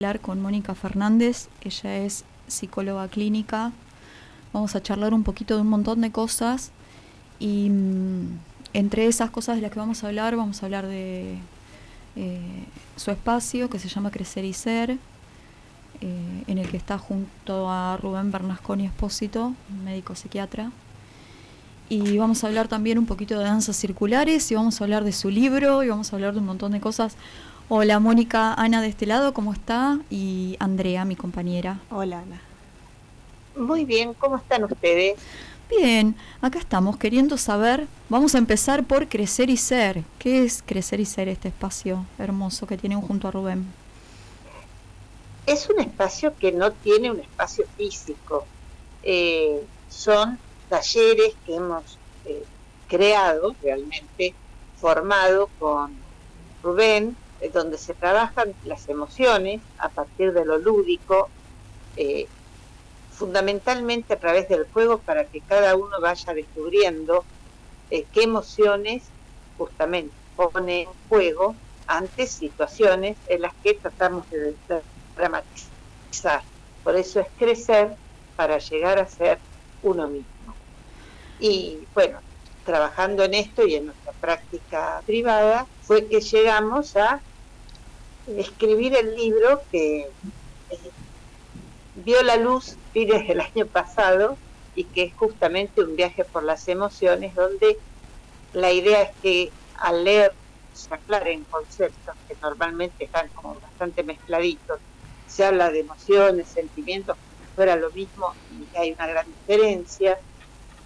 Hablar con Mónica Fernández. Ella es psicóloga clínica. Vamos a charlar un poquito de un montón de cosas y entre esas cosas de las que vamos a hablar de su espacio que se llama Crecer y Ser, en el que está junto a Rubén Bernasconi Espósito, médico psiquiatra. Y vamos a hablar también un poquito de danzas circulares y vamos a hablar de su libro y vamos a hablar de un montón de cosas. Hola Mónica, Ana de este lado, ¿cómo está? Y Andrea, mi compañera. Hola, Ana. Muy bien, ¿cómo están ustedes? Bien, acá estamos queriendo saber, vamos a empezar por Crecer y Ser. ¿Qué es Crecer y Ser, este espacio hermoso que tienen junto a Rubén? Es un espacio que no tiene un espacio físico. Son talleres que hemos creado, realmente formado con Rubén, donde se trabajan las emociones a partir de lo lúdico, fundamentalmente a través del juego, para que cada uno vaya descubriendo qué emociones justamente pone en juego ante situaciones en las que tratamos de dramatizar. Por eso es crecer para llegar a ser uno mismo. Y bueno, trabajando en esto y en nuestra práctica privada, fue que llegamos a escribir el libro que vio la luz fines del año pasado y que es justamente un viaje por las emociones, donde la idea es que al leer se aclaren conceptos que normalmente están como bastante mezcladitos. Se habla de emociones, sentimientos, como si fuera lo mismo, y hay una gran diferencia,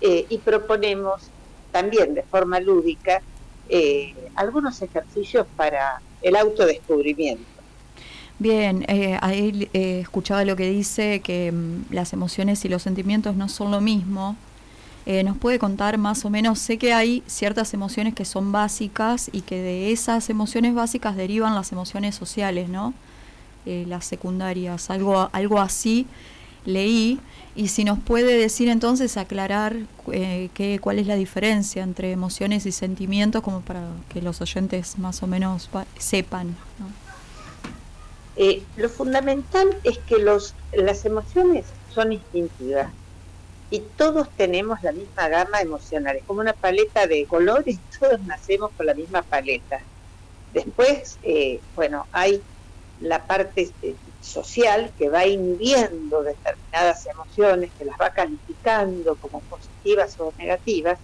y proponemos también de forma lúdica algunos ejercicios para el autodescubrimiento. Bien, ahí escuchaba lo que dice, que las emociones y los sentimientos no son lo mismo. ¿Nos puede contar más o menos? Sé que hay ciertas emociones que son básicas y que de esas emociones básicas derivan las emociones sociales, ¿no? Las secundarias, algo así leí. Y si nos puede decir entonces, aclarar cuál es la diferencia entre emociones y sentimientos, como para que los oyentes más o menos sepan, ¿no? Lo fundamental es que las emociones son instintivas y todos tenemos la misma gama emocional, es como una paleta de colores, todos nacemos con la misma paleta. Después, hay la parte social que va inhibiendo determinadas emociones, que las va calificando como positivas o negativas,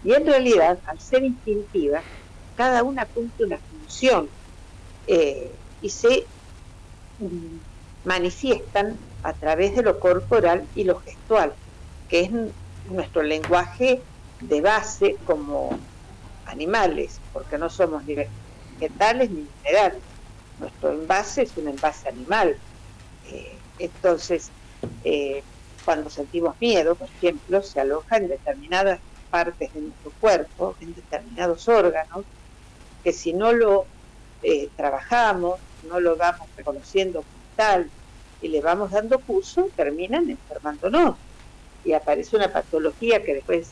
y en realidad, al ser instintivas, cada una cumple una función y se manifiestan a través de lo corporal y lo gestual, que es nuestro lenguaje de base como animales, porque no somos ni vegetales ni minerales. Nuestro envase es un envase animal. Entonces, cuando sentimos miedo, por ejemplo, se aloja en determinadas partes de nuestro cuerpo, en determinados órganos, que si no lo trabajamos, no lo vamos reconociendo como tal y le vamos dando curso, terminan enfermándonos y aparece una patología que después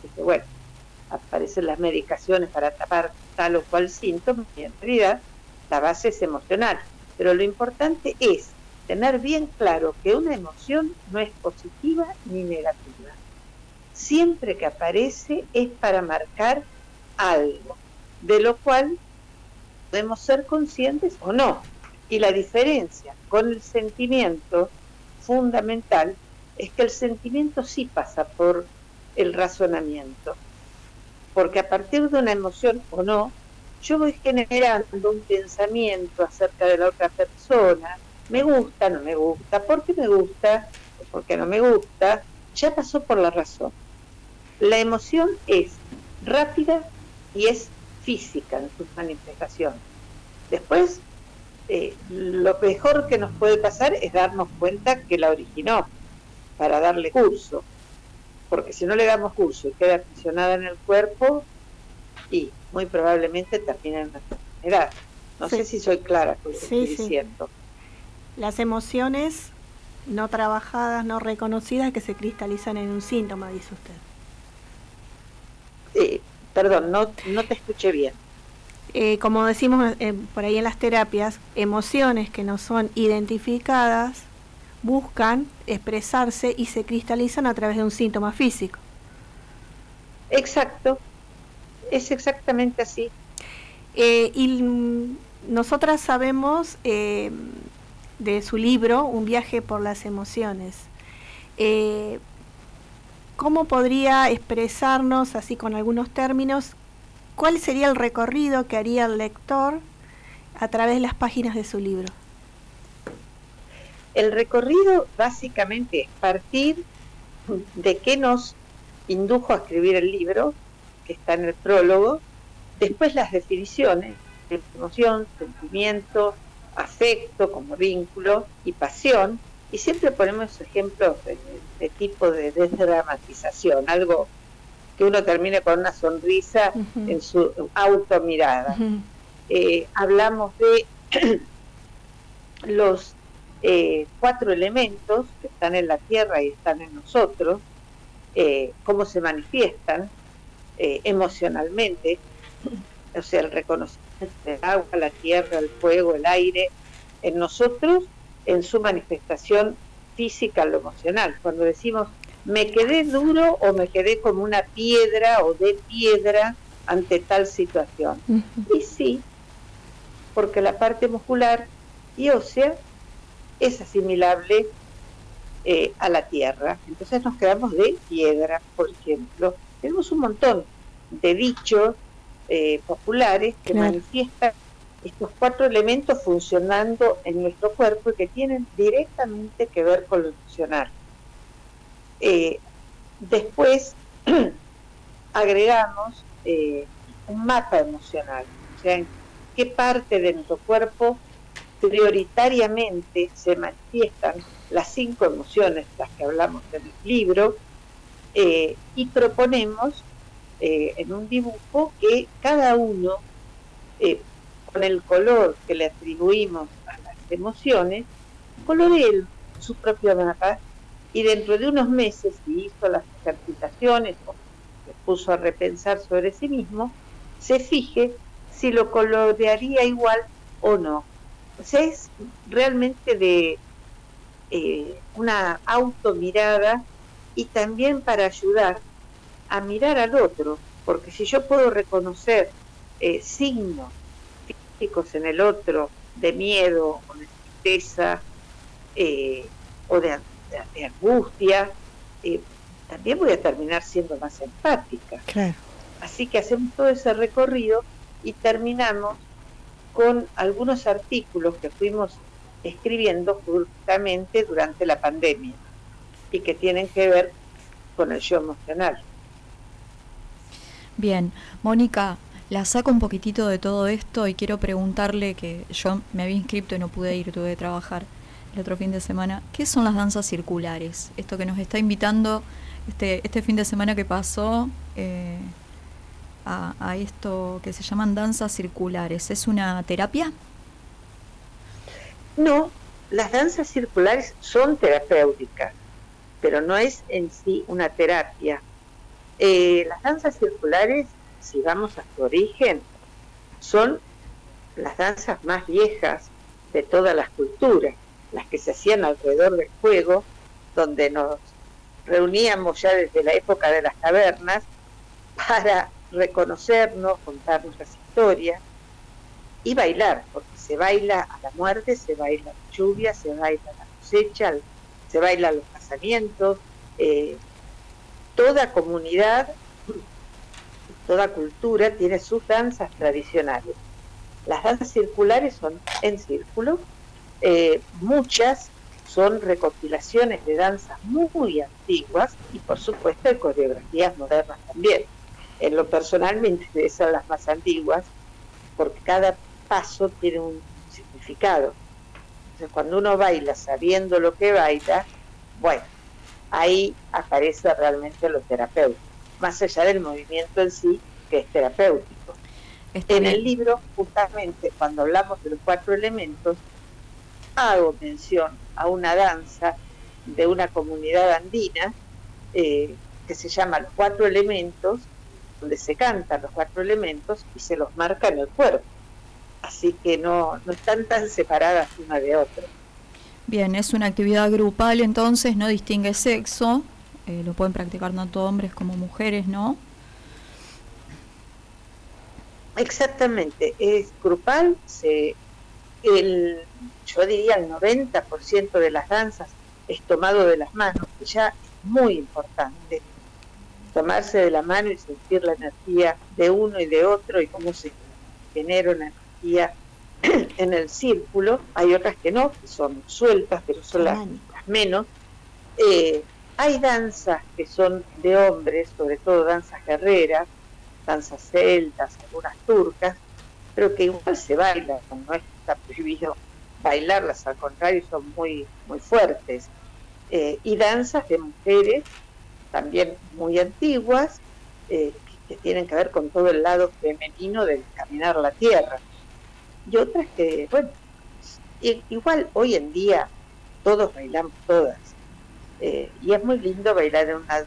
aparecen las medicaciones para tapar tal o cual síntoma, y en realidad la base es emocional. Pero lo importante es tener bien claro que una emoción no es positiva ni negativa. Siempre que aparece es para marcar algo, de lo cual podemos ser conscientes o no. Y la diferencia con el sentimiento fundamental es que el sentimiento sí pasa por el razonamiento, porque a partir de una emoción o no, yo voy generando un pensamiento acerca de la otra persona, me gusta, no me gusta, por qué me gusta, o por qué no me gusta, ya pasó por la razón. La emoción es rápida y es física en sus manifestaciones. Después, lo mejor que nos puede pasar es darnos cuenta que la originó, para darle curso, porque si no le damos curso y queda aprisionada en el cuerpo, y muy probablemente termina en una enfermedad. No sé si soy clara con lo que estoy diciendo. Las emociones no trabajadas, no reconocidas, que se cristalizan en un síntoma, dice usted. Perdón, no te escuché bien. como decimos por ahí en las terapias, emociones que no son identificadas buscan expresarse y se cristalizan a través de un síntoma físico. Exacto, es exactamente así. Y nosotras sabemos de su libro, Un viaje por las emociones. ¿Cómo podría expresarnos, así con algunos términos, cuál sería el recorrido que haría el lector a través de las páginas de su libro? El recorrido básicamente es partir de qué nos indujo a escribir el libro, que está en el prólogo, después las definiciones de emoción, sentimiento, afecto como vínculo y pasión, y siempre ponemos ejemplos de tipo de desdramatización, algo que uno termine con una sonrisa en su automirada. Hablamos de los 4 elementos que están en la tierra y están en nosotros, cómo se manifiestan emocionalmente, o sea, el reconocimiento del agua, la tierra, el fuego, el aire, en nosotros, en su manifestación física, lo emocional. Cuando decimos, me quedé duro o me quedé como una piedra o de piedra ante tal situación. Y sí, porque la parte muscular y ósea es asimilable a la tierra. Entonces nos quedamos de piedra, por ejemplo. Tenemos un montón de dichos populares que manifiestan estos 4 elementos funcionando en nuestro cuerpo y que tienen directamente que ver con lo emocional. Después agregamos un mapa emocional, o sea, en qué parte de nuestro cuerpo prioritariamente se manifiestan las 5 emociones, las que hablamos en el libro, y proponemos en un dibujo que cada uno, con el color que le atribuimos a las emociones, coloree su propio mapa, y dentro de unos meses, si hizo las ejercitaciones o se puso a repensar sobre sí mismo, se fije si lo colorearía igual o no. O sea, es realmente de una automirada, y también para ayudar a mirar al otro, porque si yo puedo reconocer signos físicos en el otro de miedo o de tristeza o de angustia, también voy a terminar siendo más empática. Claro. Así que hacemos todo ese recorrido y terminamos con algunos artículos que fuimos escribiendo justamente durante la pandemia y que tienen que ver con el yo emocional. Bien, Mónica, la saco un poquitito de todo esto y quiero preguntarle, que yo me había inscrito y no pude ir, tuve que trabajar el otro fin de semana, ¿qué son las danzas circulares? Esto que nos está invitando este fin de semana que pasó a esto que se llaman danzas circulares. ¿Es una terapia? No, las danzas circulares son terapéuticas, pero no es en sí una terapia. Las danzas circulares, si vamos a su origen, son las danzas más viejas de todas las culturas, las que se hacían alrededor del fuego, donde nos reuníamos ya desde la época de las cavernas para reconocernos, contar nuestras historias y bailar, porque se baila a la muerte, se baila a la lluvia, se baila a la cosecha, se baila a los casamientos. Toda comunidad, toda cultura tiene sus danzas tradicionales. Las danzas circulares son en círculo, muchas son recopilaciones de danzas muy antiguas y por supuesto de coreografías modernas también. En lo personal me interesan las más antiguas porque cada paso tiene un significado. Entonces cuando uno baila sabiendo lo que baila, bueno, ahí aparece realmente lo terapéutico, más allá del movimiento en sí, que es terapéutico. En el libro, justamente, cuando hablamos de los 4 elementos, hago mención a una danza de una comunidad andina que se llama Los 4 Elementos, donde se cantan los 4 elementos y se los marca en el cuerpo. Así que no están tan separadas una de otra. Bien, es una actividad grupal, entonces no distingue sexo, lo pueden practicar tanto hombres como mujeres, ¿no? Exactamente, es grupal, yo diría el 90% de las danzas es tomado de las manos, que ya es muy importante. Tomarse de la mano y sentir la energía de uno y de otro y cómo se genera una energía en el círculo. Hay otras que no, que son sueltas, pero son las menos. Hay danzas que son de hombres, sobre todo danzas guerreras, danzas celtas, algunas turcas, pero que igual se bailan, no está prohibido bailarlas, al contrario, son muy, muy fuertes. Y danzas de mujeres, también muy antiguas, que tienen que ver con todo el lado femenino del caminar la tierra. Y otras que, bueno, igual hoy en día todos bailamos todas. Y es muy lindo bailar en una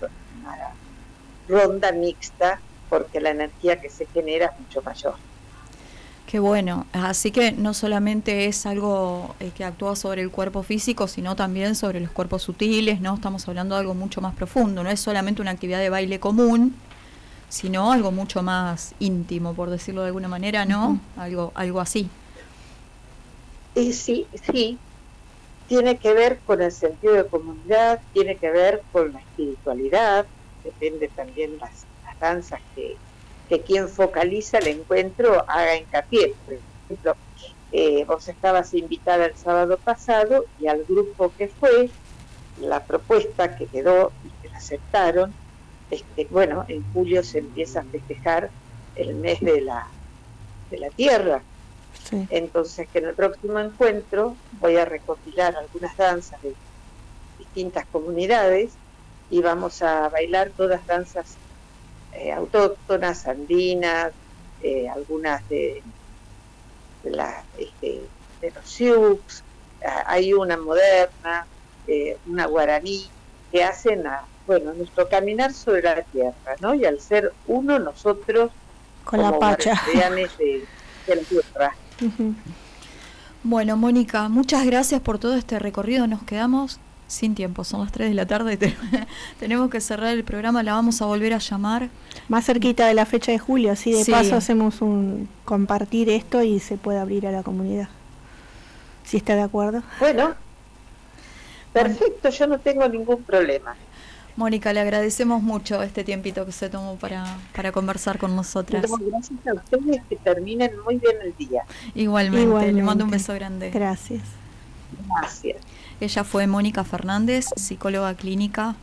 ronda mixta, porque la energía que se genera es mucho mayor. Qué bueno, así que no solamente es algo que actúa sobre el cuerpo físico, sino también sobre los cuerpos sutiles, ¿no? Estamos hablando de algo mucho más profundo, no es solamente una actividad de baile común, sino algo mucho más íntimo, por decirlo de alguna manera, ¿no? Algo así. Y sí, tiene que ver con el sentido de comunidad, tiene que ver con la espiritualidad, depende también las danzas que quien focaliza el encuentro haga hincapié. Por ejemplo, vos estabas invitada el sábado pasado y al grupo que fue, la propuesta que quedó y que la aceptaron, bueno, en julio se empieza a festejar el mes de la tierra. Sí. Entonces, que en el próximo encuentro voy a recopilar algunas danzas de distintas comunidades y vamos a bailar todas danzas autóctonas, andinas, algunas de los Sioux, hay una moderna, una guaraní, que hacen nuestro caminar sobre la tierra, ¿no? Y al ser uno, nosotros con la pacha de la tierra. Uh-huh. Bueno, Mónica, muchas gracias por todo este recorrido. Nos quedamos sin tiempo, son las 3 de la tarde y tenemos que cerrar el programa, la vamos a volver a llamar. Más cerquita de la fecha de julio, así de paso hacemos compartir esto y se puede abrir a la comunidad. Si está de acuerdo. Bueno, perfecto, yo no tengo ningún problema. Mónica, le agradecemos mucho este tiempito que se tomó para conversar con nosotras. Gracias a ustedes, que terminen muy bien el día. Igualmente. Le mando un beso grande. Gracias. Gracias. Ella fue Mónica Fernández, psicóloga clínica,